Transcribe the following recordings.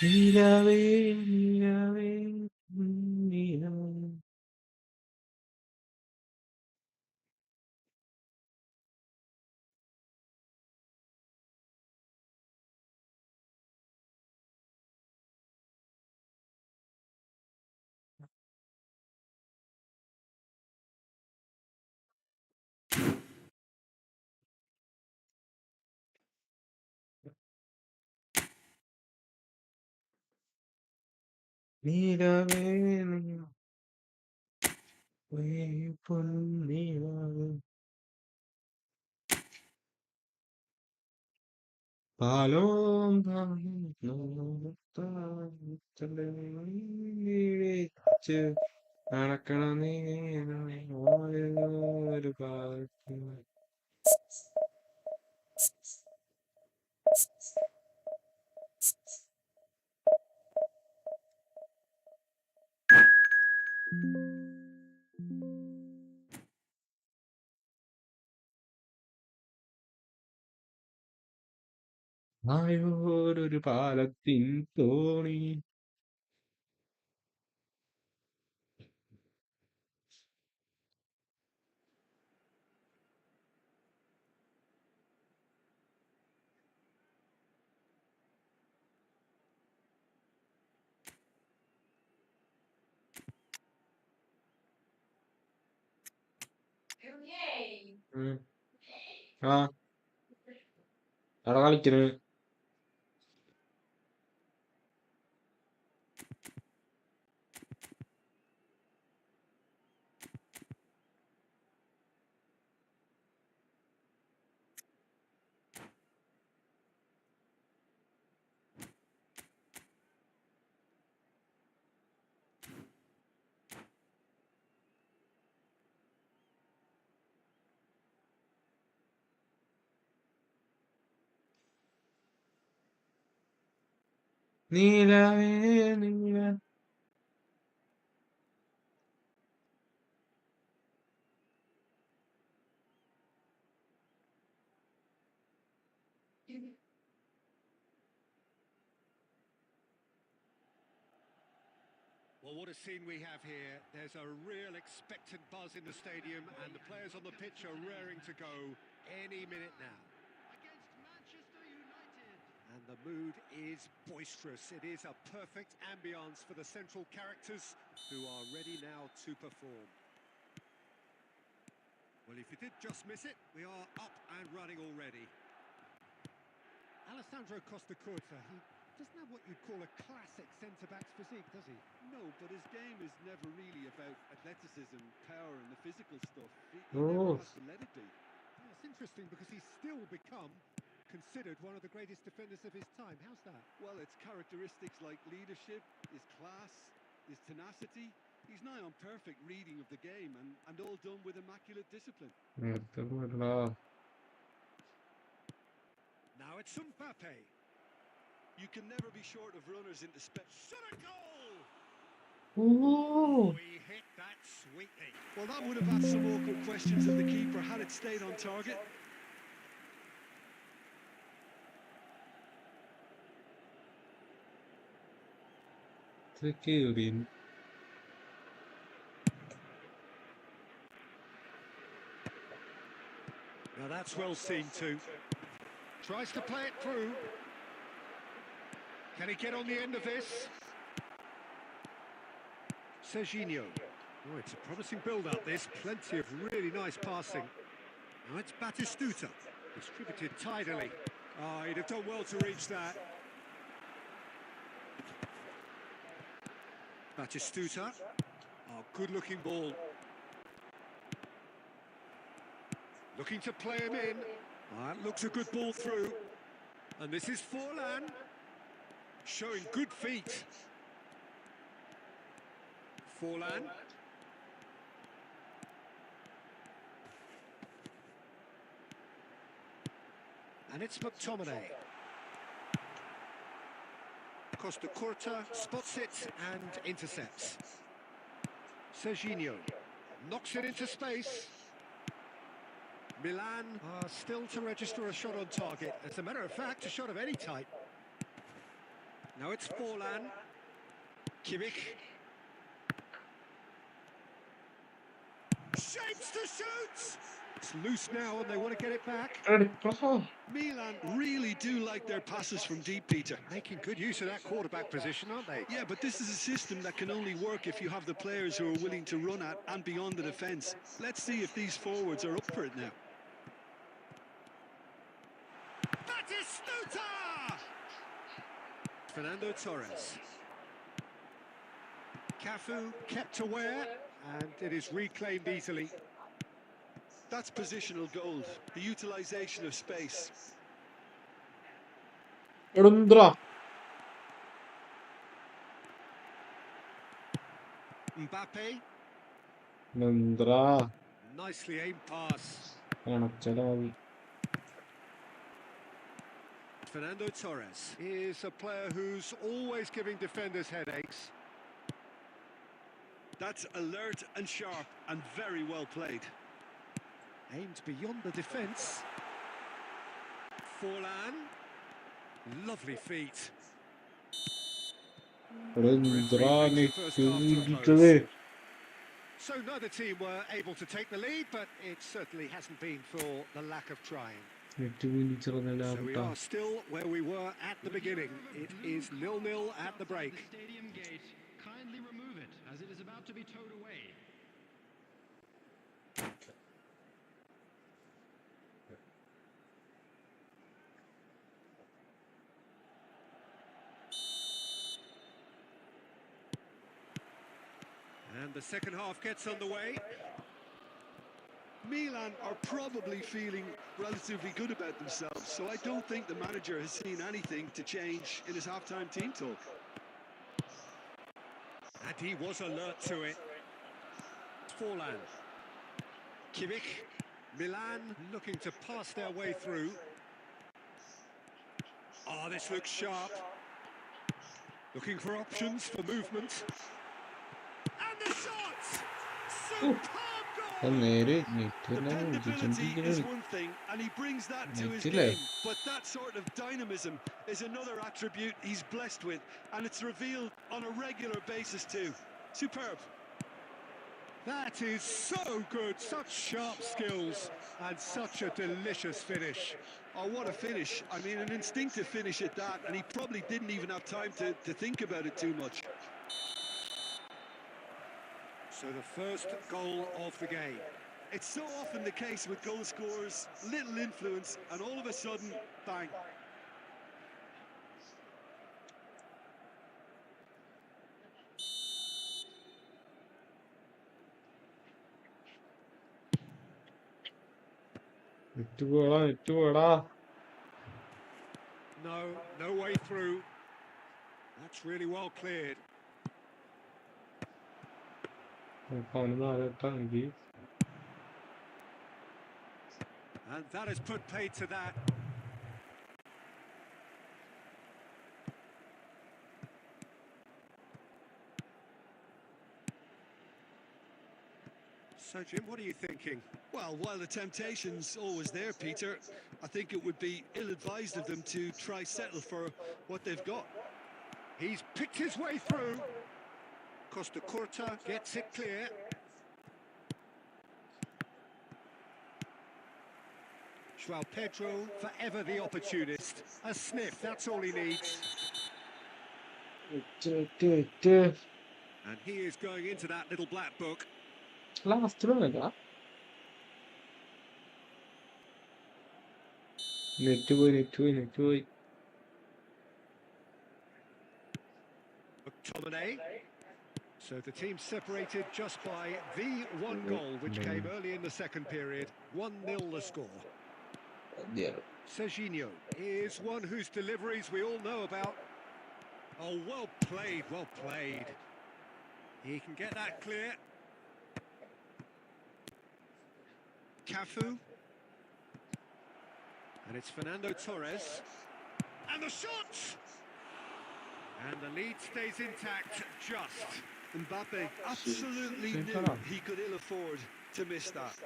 நிலவே நிலவே நிலவே. நிலவே நிலவே பொன்னிலவே பாலும் വിളിച്ച് നടക്കണ നേരം ഒരു പാട്ട് ആയോരൊരു പാലത്തിൻ തോണി. ഉം. ആ അവിടെ കളിക്കണ്. നീലവേ നീല Well, what a scene we have here. There's a real expectant buzz in the stadium, and the players on the pitch are raring to go any minute now. Against Manchester United. And the mood is boisterous. It is a perfect ambience for the central characters who are ready now to perform. Well, if you did just miss it, we are up and running already. Alessandro Costa-Curta, he doesn't have what you'd call a classic centre-back's physique, does he? No, but his game is never really about athleticism, power and the physical stuff. He Oh. never has to let it be. Yeah, it's interesting because he's still become considered one of the greatest defenders of his time. How's that? Well, it's characteristics like leadership, his class, his tenacity. He's nigh on perfect reading of the game and all done with immaculate discipline. Now it's Mbappe. You can never be short of runners into space. Shot a goal! Oh. We hit that sweetly. Well, that would have had some awkward questions of the keeper had it stayed on target. Securing. Now that's well seen too. Tries to play it through. Can he get on the end of this? Serginho. Oh, it's a promising build-up, this. Plenty of really nice passing. Now it's Batistuta. Distributed tidily. Oh, he'd have done well to reach that. Batistuta. Oh, good-looking ball. Looking to play him in. Oh, that looks a good ball through. And this is Forlan. Showing good feet. Forlan. And it's McTominay. Costa-Curta spots it and intercepts. Serginho knocks it into space. Milan are still to register a shot on target. As a matter of fact, a shot of any type. Now it's Forlan. Kimmich. Shapes to shoot! It's loose now and they want to get it back. Milan really do like their passes from deep, Peter. Making good use of that quarterback position, aren't they? Yeah, but this is a system that can only work if you have the players who are willing to run at and beyond the defence. Let's see if these forwards are up for it now. Batistuta! Fernando Torres. Cafu kept aware, and it is reclaimed easily. That's positional gold, the utilisation of space. Mbappe. Mbappe. Nicely aimed pass. Fernando Torres is a player who's always giving defenders headaches. That's alert and sharp and very well played. Aimed beyond the defence. Forlan. Lovely feet. So neither team were able to take the lead, but it certainly hasn't been for the lack of trying. So we are still where we were at the beginning. It is 0-0 at the break. The stadium gate. Kindly remove it, as it is about to be towed away. And the second half gets underway. Milan are probably feeling relatively good about themselves, so I don't think the manager has seen anything to change in his half-time team talk. And he was alert to it. Forlan. Kimmich. Milan looking to pass their way through. Oh, this looks sharp. Looking for options for movement. And the shot! Superb goal! Dependability is one thing, and he brings that to his game, but that sort of dynamism is another attribute he's blessed with, and it's revealed on a regular basis too. Superb. That is so good, such sharp skills, and such a delicious finish. Oh, what a finish. I mean, an instinctive finish at that, and he probably didn't even have time to think about it too much. So the first goal of the game. It's so often the case with goal scorers, little influence, and all of a sudden, bang. No way through. That's really well cleared. And that has put paid to that. So, Jim, what are you thinking? Well, while the temptation's always there, Peter, I think it would be ill-advised of them to try settle for what they've got. He's picked his way through. Costa Curta gets it clear. João Pedro, forever the opportunist. A sniff, that's all he needs. And he is going into that little black book. McTominay. So the team separated just by the one goal, which came early in the second period. 1-0 the score. Serginho is one whose deliveries we all know about. Oh, well played, well played. He can get that clear. Cafu. And it's Fernando Torres. And the shot! And the lead stays intact, just. Mbappe absolutely knew he could ill afford to miss that.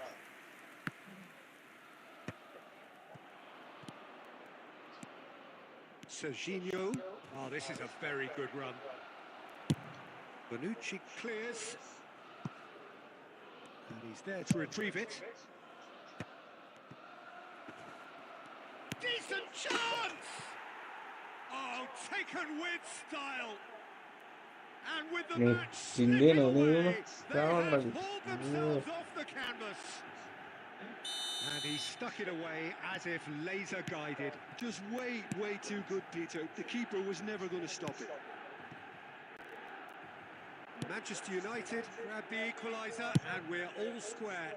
Serginho, Oh, this is a very good run. Bonucci clears. And he's there to retrieve it. Decent chance! Oh, taken with style. And with the match slipping away, they have hauled themselves off the canvas. And he stuck it away as if laser guided. Just way too good, Peter. The keeper was never going to stop it. Manchester United grab the equaliser and we're all square.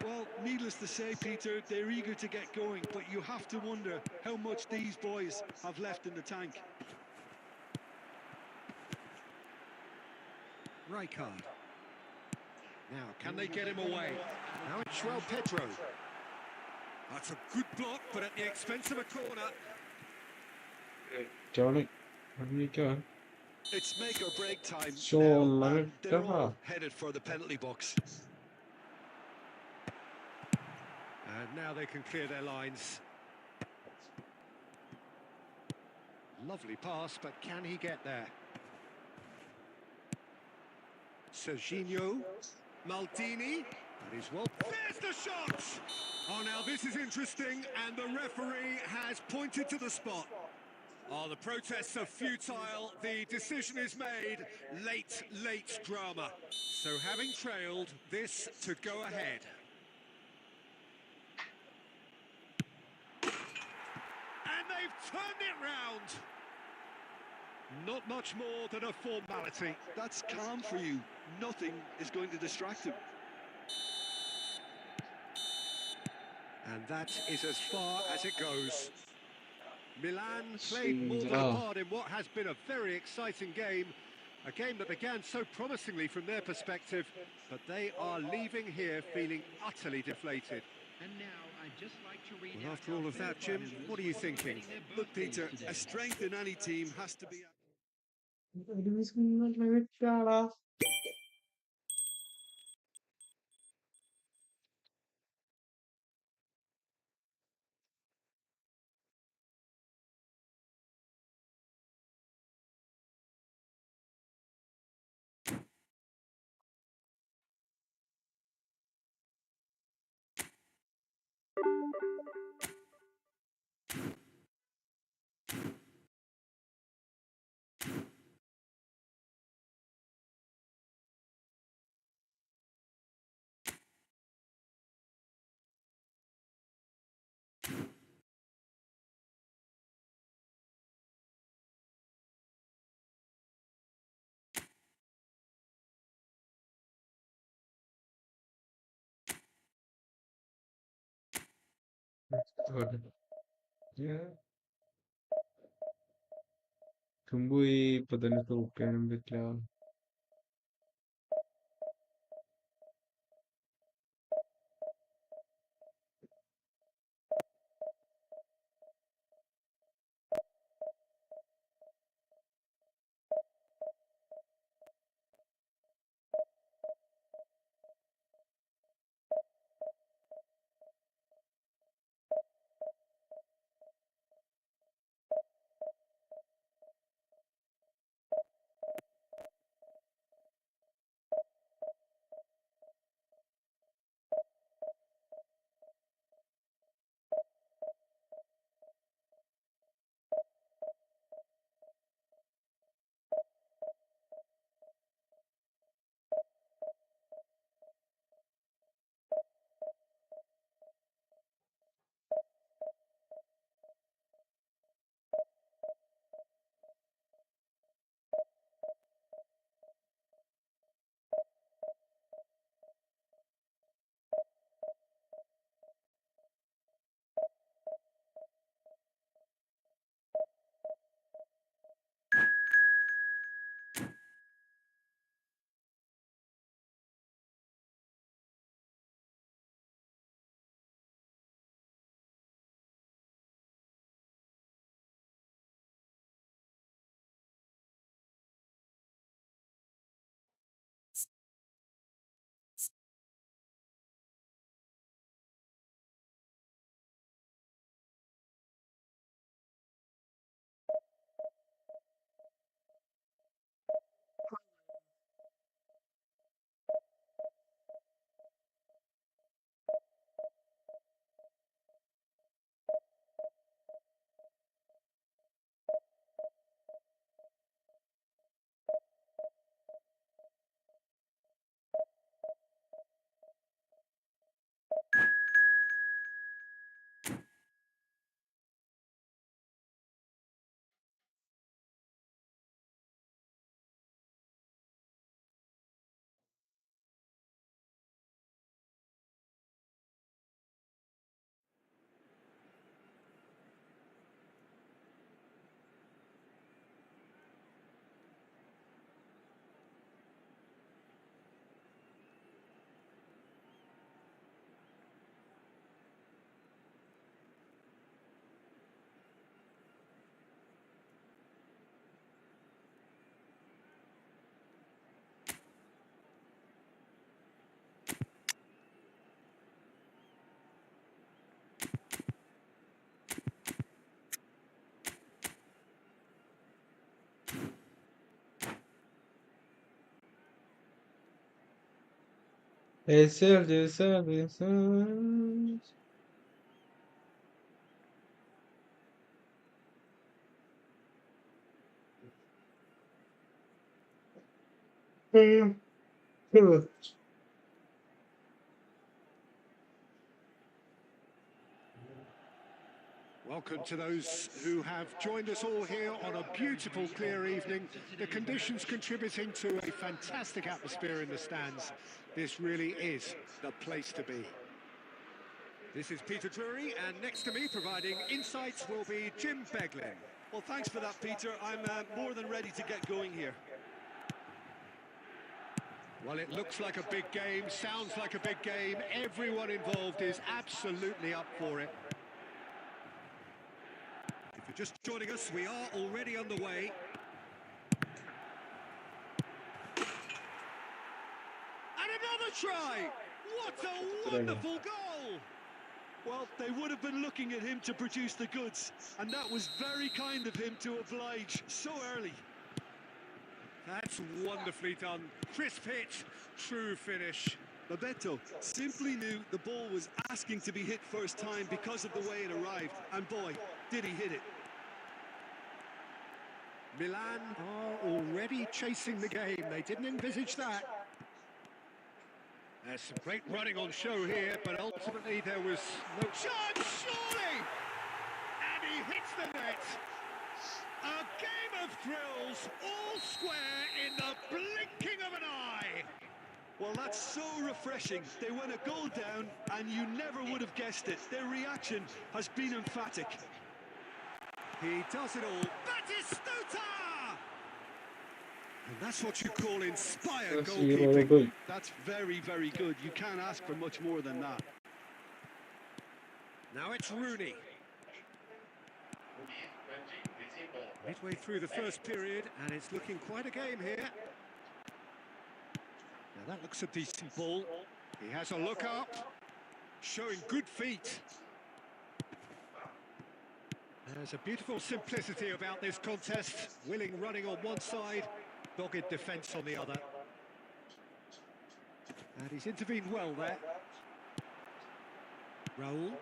Well, needless to say, Peter, they're eager to get going, but you have to wonder how much these boys have left in the tank. Rijkaard. Now, can they get him away? Now it's João Pedro. That's a good block, but at the expense of a corner. Johnny, where are you going? It's make or break time Sean, now, man, and they're all God. headed for the penalty box. And now they can clear their lines. Lovely pass, but can he get there? Serginho, Maldini, that is well. There's the shot! Oh, now this is interesting, and the referee has pointed to the spot. Oh, the protests are futile, the decision is made, late drama. So having trailed, this to go ahead. And they've turned it round. Not much more than a formality. That's calm for you. Nothing is going to distract him. And that is as far as it goes. Milan played more than a part in what has been a very exciting game. A game that began so promisingly from their perspective, but they are leaving here feeling utterly deflated. And now I'd just like to read Well, out after all of that, Jim, what are you thinking? Look, Peter, a strength in any team has to be... Tumbuhi pata nahi to piano bitla. Es el de sabes. Welcome to those who have joined us all here on a beautiful, clear evening. The conditions contributing to a fantastic atmosphere in the stands. This really is the place to be. This is Peter Drury, and next to me, providing insights, will be Jim Beglin. Well, thanks for that, Peter. I'm more than ready to get going here. Well, it looks like a big game, sounds like a big game. Everyone involved is absolutely up for it. If you're just joining us, we are already underway. And another try! What a wonderful goal! Well, they would have been looking at him to produce the goods, and that was very kind of him to oblige so early. That's wonderfully done. Crisp hit, true finish. Bebeto simply knew the ball was asking to be hit first time because of the way it arrived, and boy, did he hit it. Milan are already chasing the game. They didn't envisage that. There's some great running on show here, but ultimately there was no chance, surely! And he hits the net. A game of thrills, all square in the blinking of an eye. Well, that's so refreshing. They went a goal down, and you never would have guessed it. Their reaction has been emphatic. He does it all. Batistuta! And that's what you call inspired goalkeeping. That's very, very good. You can't ask for much more than that. Now it's Rooney. Midway through the first period, and it's looking quite a game here. Now that looks a decent ball. He has a look up, showing good feet. There's a beautiful simplicity about this contest. Willing running on one side, dogged defence on the other. And he's intervened well there. Raul.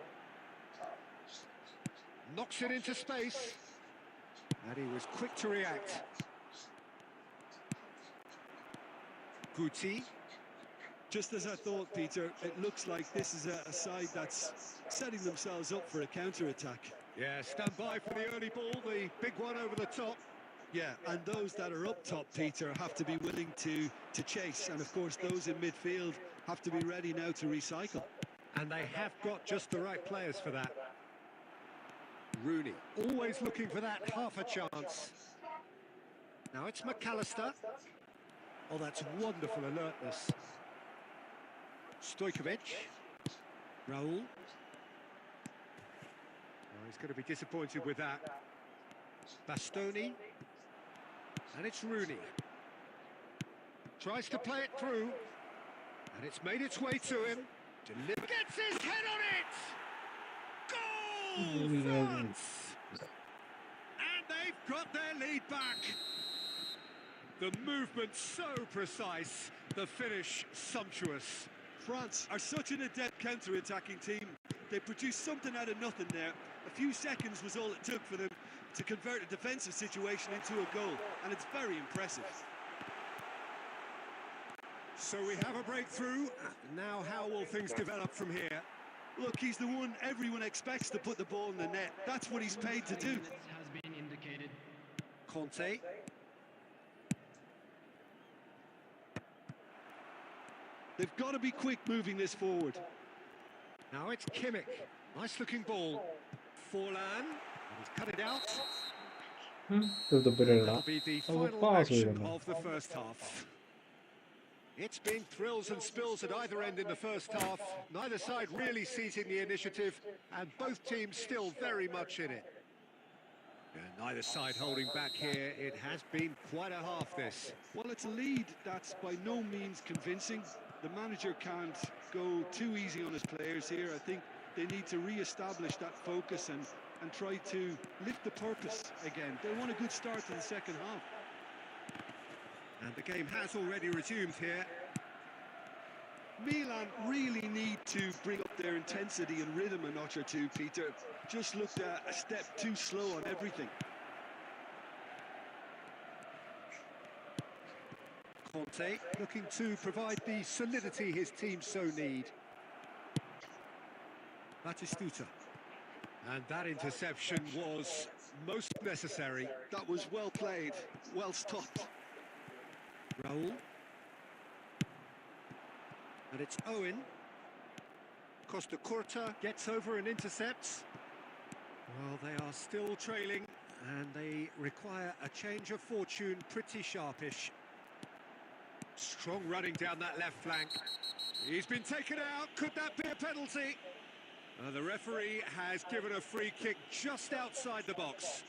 Knocks it into space. And he was quick to react. Guti. Just as I thought, Peter, it looks like this is a side that's setting themselves up for a counter-attack. Yeah, stand by for the early ball, the big one over the top. Yeah, and those that are up top, Peter, have to be willing to chase. And, of course, those in midfield have to be ready now to recycle. And they have got just the right players for that. Rooney, always looking for that half a chance. Now it's McAllister. Oh, that's wonderful alertness. Stojkovic. Raul. Oh, he's going to be disappointed with that. Bastoni. And it's Rooney. Tries to play it through. And it's made its way to him. Gets his head on it! Goal, France! And they've got their lead back. The movement so precise, the finish sumptuous. France are such an adept counter-attacking team. They produced something out of nothing there. A few seconds was all it took for them to convert a defensive situation into a goal, and it's very impressive. So we have a breakthrough. Now how will things develop from here? Look, he's the one everyone expects to put the ball in the net. That's what he's paid to do. Has been indicated. Conte. They've got to be quick moving this forward. Now it's Kimmich. Nice looking ball. Forlan. He's cut it out. That'll be the final action of the first half. It's been thrills and spills at either end in the first half. Neither side really seizing the initiative, and both teams still very much in it. And neither side holding back here. It has been quite a half, this. Well, it's a lead that's by no means convincing. The manager can't go too easy on his players here. I think they need to re-establish that focus and try to lift the purpose again. They want a good start to the second half. And the game has already resumed here. Milan really need to bring up their intensity and rhythm a notch or two, Peter. Just looked a step too slow on everything. Conte looking to provide the solidity his team so need. Batistuta. And that interception was most necessary. That was well played, well stopped. Raul. And it's Owen. Costa Curta gets over and intercepts. Well, they are still trailing, and they require a change of fortune pretty sharpish. Strong running down that left flank. He's been taken out. Could that be a penalty? The referee has given a free kick just outside the box.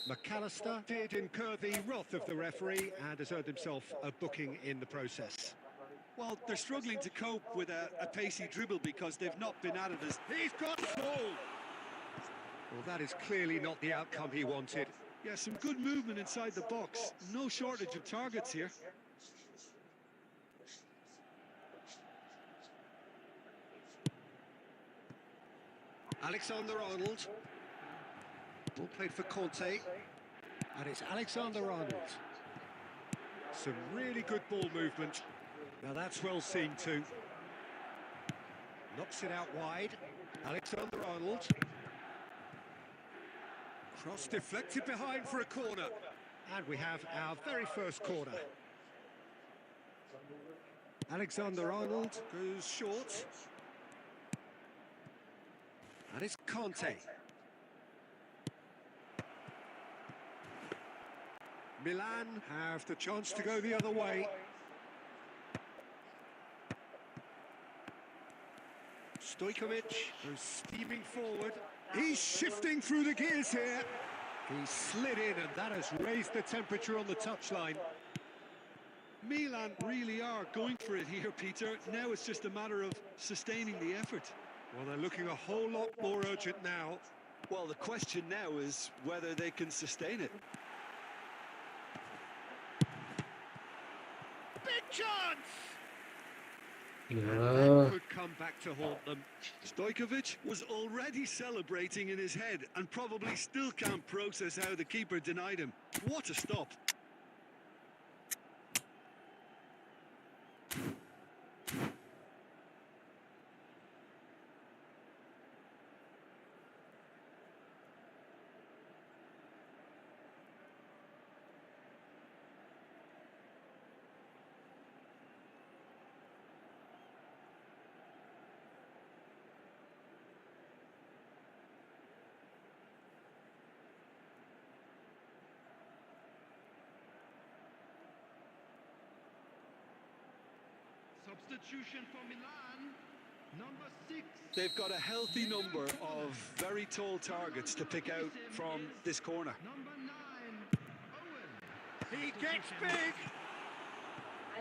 McAllister did incur the wrath of the referee and has earned himself a booking in the process. Well, they're struggling to cope with a pacey dribble because they've not been at it as... He's got the ball! Well, that is clearly not the outcome he wanted. Yeah, some good movement inside the box. No shortage of targets here. Alexander-Arnold. Ball played for Conte. And it's Alexander-Arnold. Some really good ball movement. Now that's well seen too. Knocks it out wide. Alexander-Arnold. Cross deflected behind for a corner. And we have our very first corner. Alexander-Arnold goes short. And it's Conte. Milan have the chance to go the other way. Stojkovic goes steaming forward. He's shifting through the gears here. He slid in, and that has raised the temperature on the touchline. Milan really are going for it here, Peter. Now it's just a matter of sustaining the effort. Well, they're looking a whole lot more urgent now. Well, the question now is whether they can sustain it. Big chance! Ya. That could come back to haunt them. Stojkovic was already celebrating in his head and probably still can't process how the keeper denied him. What a stop. Substitution for Milan, number 6. They've got a healthy number of very tall targets to pick out from this corner. Number 9, Owen. He gets big!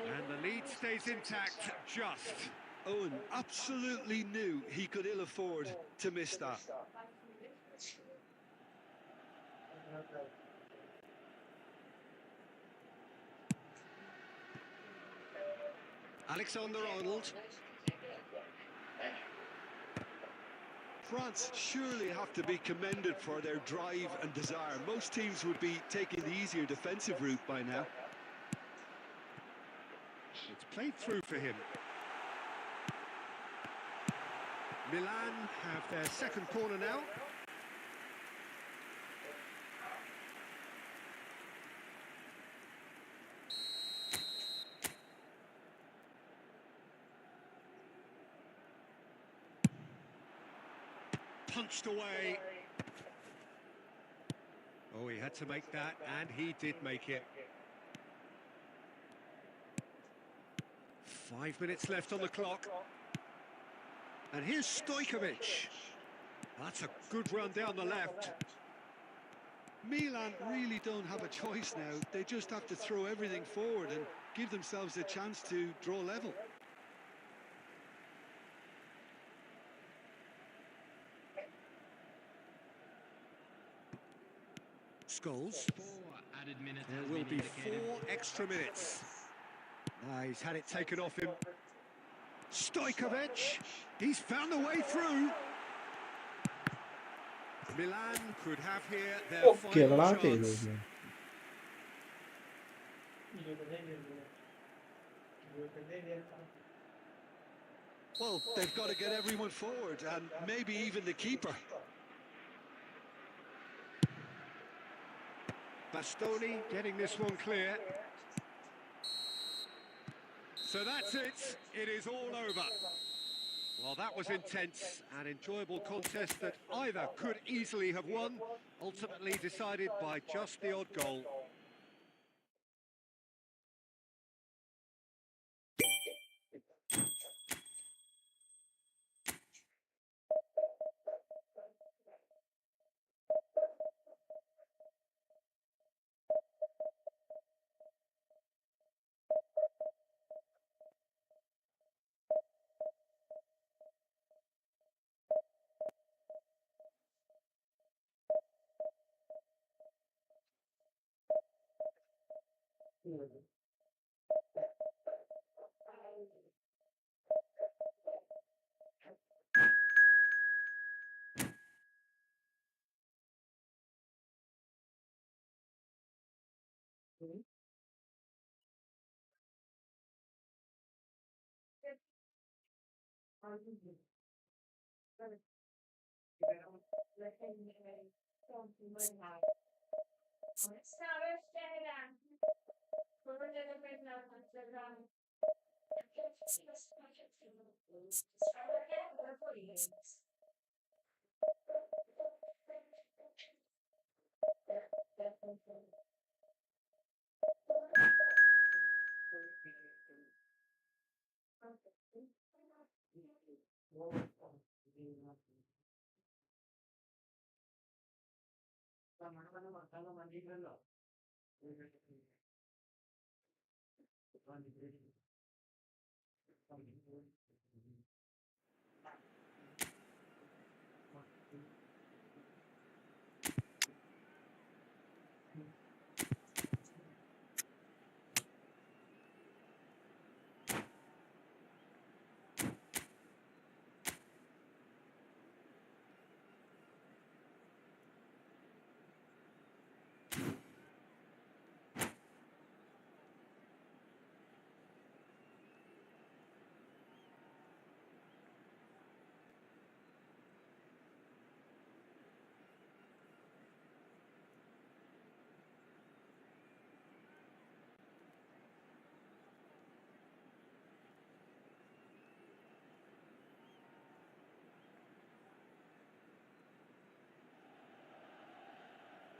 And the lead stays intact, just. Owen absolutely knew he could ill afford to miss that. Alexander-Arnold. France surely have to be commended for their drive and desire. Most teams would be taking the easier defensive route by now. It's played through for him. Milan have their second corner now. Punched away. Oh, he had to make that, and he did make it. 5 minutes left on the clock. And here's Stojkovic. That's a good run down the left. Milan really don't have a choice now. They just have to throw everything forward and give themselves a chance to draw level. Scholes. 4 added minutes There has will been be indicated. 4 extra minutes. He's had it taken off him. Stojkovic, he's found a way through. Milan could have here their final chance. Well, they've got to get everyone forward, and maybe even the keeper. Bastoni getting this one clear. So that's it. It is all over. Well, that was intense, an enjoyable contest that either could easily have won, ultimately decided by just the odd goal.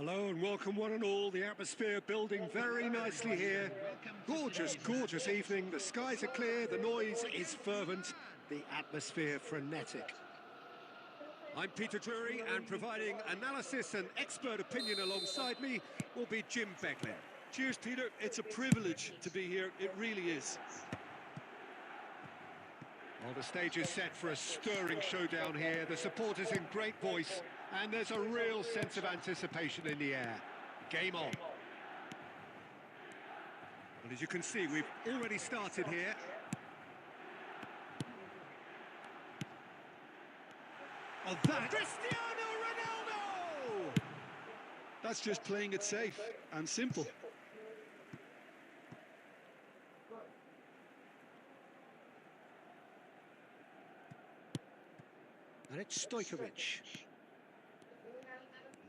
Hello and welcome one and all. The atmosphere building very nicely here. Gorgeous, gorgeous evening. The skies are clear, the noise is fervent, the atmosphere frenetic. I'm Peter Drury, and providing analysis and expert opinion alongside me will be Jim Begley. Cheers, Peter. It's a privilege to be here. It really is. Well, the stage is set for a stirring showdown here. The supporters in great voice, and there's a real sense of anticipation in the air. Game on. Well, as you can see, we've already started here. Of that, Cristiano Ronaldo! That's just playing it safe and simple. And it's Stojkovic.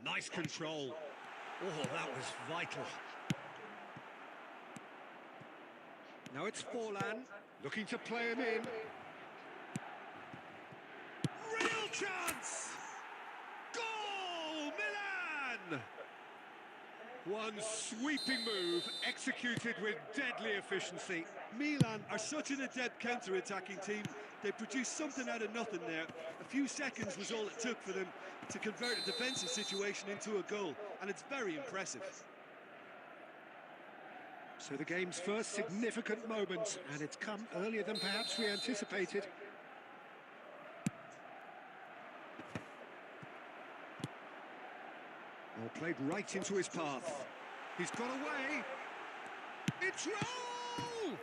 Nice control. Oh, that was vital. Now it's Forlan, looking to play him in. Real chance! Goal, Milan! One sweeping move, executed with deadly efficiency. Milan are such an adept counter-attacking team. They produced something out of nothing there. A few seconds was all it took for them to convert a defensive situation into a goal, and it's very impressive. So the game's first significant moment, and it's come earlier than perhaps we anticipated. Well, played right into his path. He's got away. It's goal!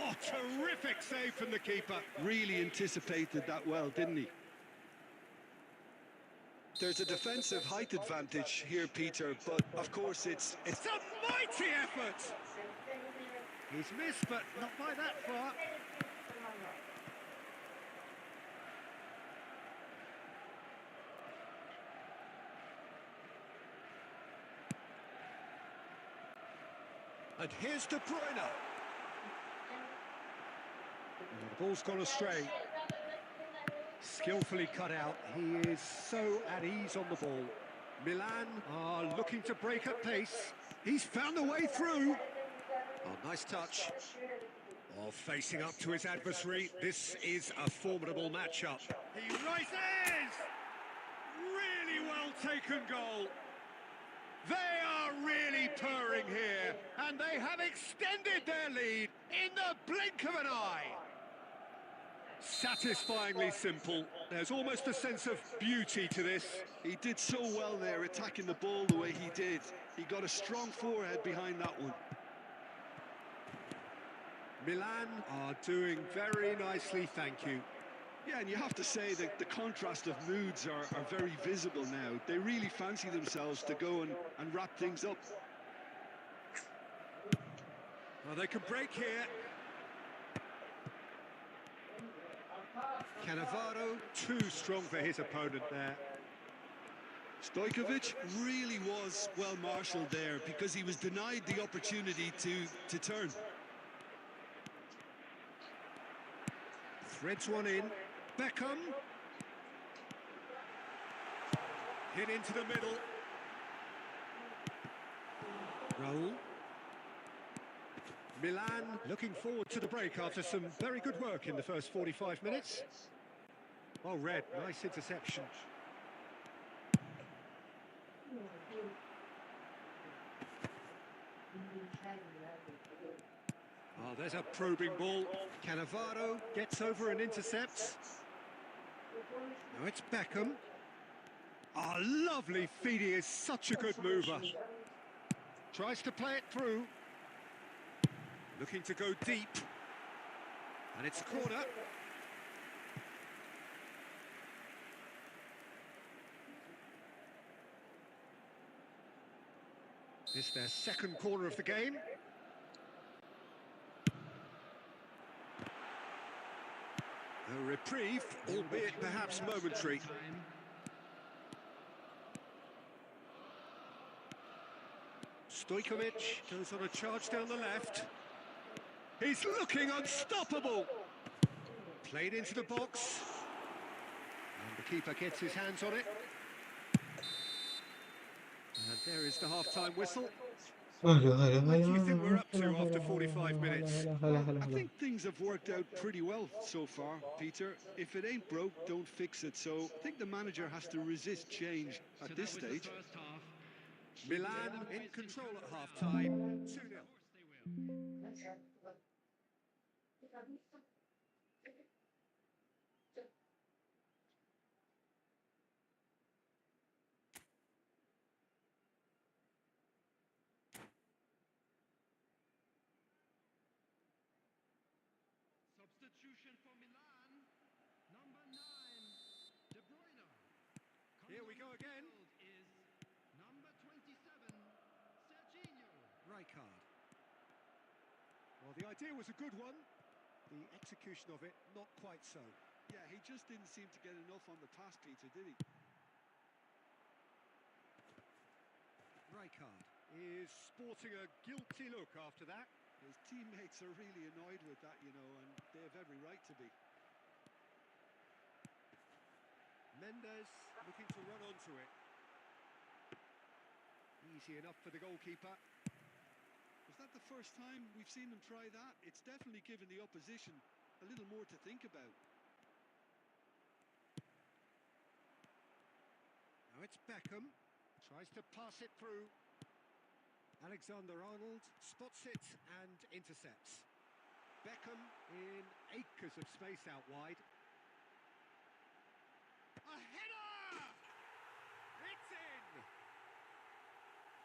Oh, terrific save from the keeper. Really anticipated that well, didn't he? There's a defensive height advantage here, Peter, but of course it's a mighty effort. He's missed, but not by that far. And here's De Bruyne. The ball's gone astray. Skillfully cut out. He is so at ease on the ball. Milan are looking to break at pace. He's found a way through. Oh, nice touch. Oh, facing up to his adversary. This is a formidable matchup. He rises! Really well taken goal. They are really purring here, and they have extended their lead in the blink of an eye. Satisfyingly simple. There's almost a sense of beauty to this. He did so well there, attacking the ball the way he did. He got a strong forehead behind that one. Milan are doing very nicely, thank you. Yeah, and you have to say that the contrast of moods are very visible now. They really fancy themselves to go and wrap things up. Well, they can break here. Cannavaro, too strong for his opponent there. Stojkovic really was well marshalled there because he was denied the opportunity to turn. Threads one in. Beckham. Hit into the middle. Raul. Milan looking forward to the break after some very good work in the first 45 minutes. Oh, Red, nice interception. Oh, there's a probing ball. Cannavaro gets over and intercepts. Now it's Beckham. Oh, lovely feed. He is such a good mover. Tries to play it through. Looking to go deep. And it's a corner. This is their second corner of the game. A reprieve, albeit perhaps momentary. Stojkovic goes on a charge down the left. He's looking unstoppable. Played into the box. And the keeper gets his hands on it. And there is the half-time whistle. What do you think we're up to after 45 minutes? Well, I think things have worked out pretty well so far, Peter. If it ain't broke, don't fix it. So I think the manager has to resist change at this stage. Milan in control at half-time, 2-0. Substitution for Milan, number 9, De Bruyne. Here we go again. Is number 27, Serginho. Rijkaard. Well, the idea was a good one. The execution of it, not quite so. Yeah, he just didn't seem to get enough on the pass, Peter, did he? Rijkaard is sporting a guilty look after that. His teammates are really annoyed with that, you know, and they have every right to be. Mendes looking to run onto it. Easy enough for the goalkeeper. Was that the first time we've seen them try that? It's definitely given the opposition a little more to think about. Now it's Beckham. Tries to pass it through. Alexander-Arnold spots it and intercepts. Beckham in acres of space out wide. A header! It's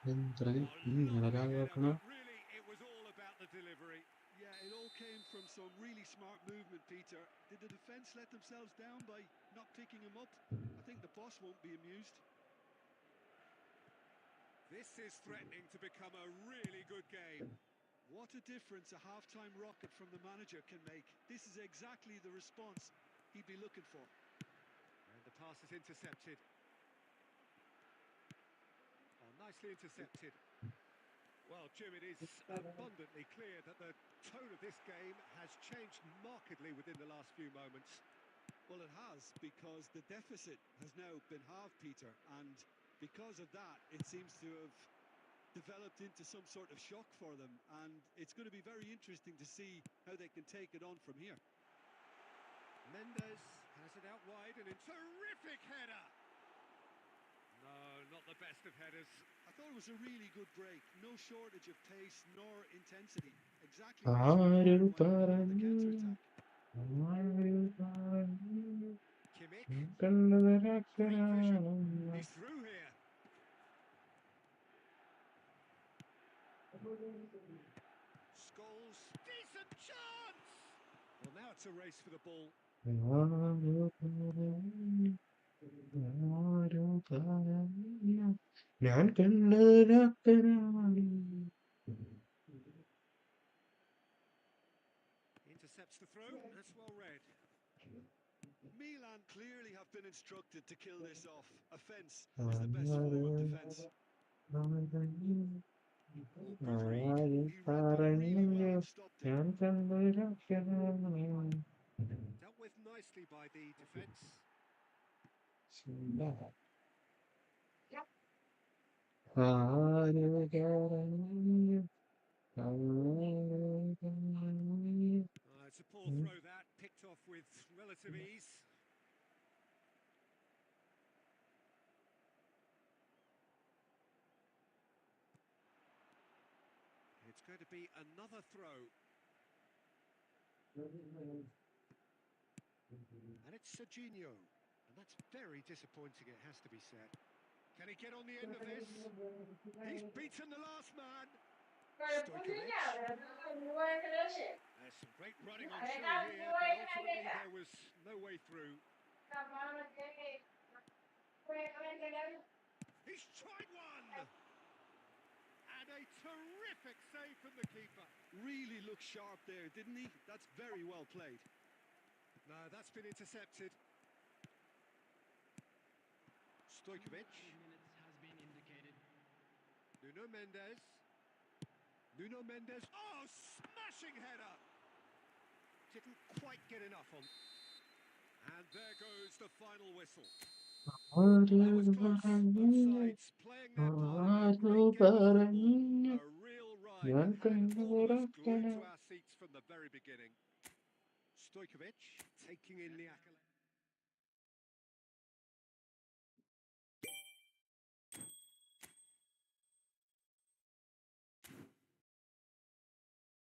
in! Really, Really, it was all about the delivery. Yeah, it all came from some really smart movement, Peter. Did the defence let themselves down by not picking him up? I think the boss won't be amused. This is threatening to become a really good game. What a difference a half-time rocket from the manager can make. This is exactly the response he'd be looking for. And the pass is intercepted. Oh, nicely intercepted. Well, Jim, it is abundantly clear that the tone of this game has changed markedly within the last few moments. Well, it has, because the deficit has now been halved, Peter, and because of that, it seems to have developed into some sort of shock for them, and it's going to be very interesting to see how they can take it on from here. Mendes has it out wide and a terrific header. No, not the best of headers. I thought it was a really good break. No shortage of pace nor intensity. Exactly what was required when on the counter-attack. Kimmich. Great vision. He's through here. Scholes. Decent chance! Well, now it's a race for the ball. Intercepts the throw. That's well read. Milan clearly have been instructed to kill this off. Offence is the best form of defence. Oh, good read. He read that really well and stopped it. Dealt with nicely by the defence. It's a poor throw that, picked off with relative ease. It's going to be another throw. And it's Serginho. And that's very disappointing, it has to be said. Can he get on the end of this? He's beaten the last man. Stojkovic. There's some great running on show here, but ultimately there was no way through. He's tried one! And a terrific save from the keeper. Really looked sharp there, didn't he? That's very well played. No, that's been intercepted. Stojkovic. Has been indicated. Nuno Mendes. Nuno Mendes. Oh, smashing header! Didn't quite get enough on. And there goes the final whistle. Well, that was close. Both sides playing their part in a great game of football. A real ride that had all of us glued to our seats from the very beginning. Stojkovic taking in the accolade.